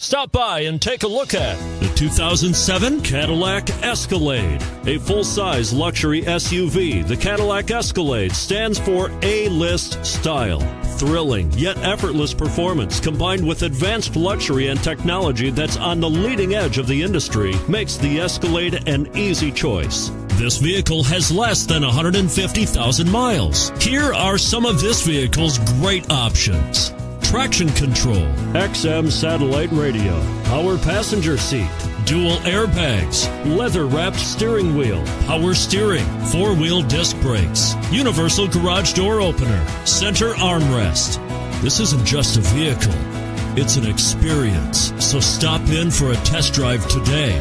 Stop by and take a look at the 2007 Cadillac Escalade. A full-size luxury SUV, the Cadillac Escalade stands for A-list style. Thrilling yet effortless performance combined with advanced luxury and technology that's on the leading edge of the industry makes the Escalade an easy choice. This vehicle has less than 150,000 miles. Here are some of this vehicle's great options: traction control, XM satellite radio, power passenger seat, dual airbags, leather-wrapped steering wheel, power steering, four-wheel disc brakes, universal garage door opener, center armrest. This isn't just a vehicle, it's an experience. So stop in for a test drive today.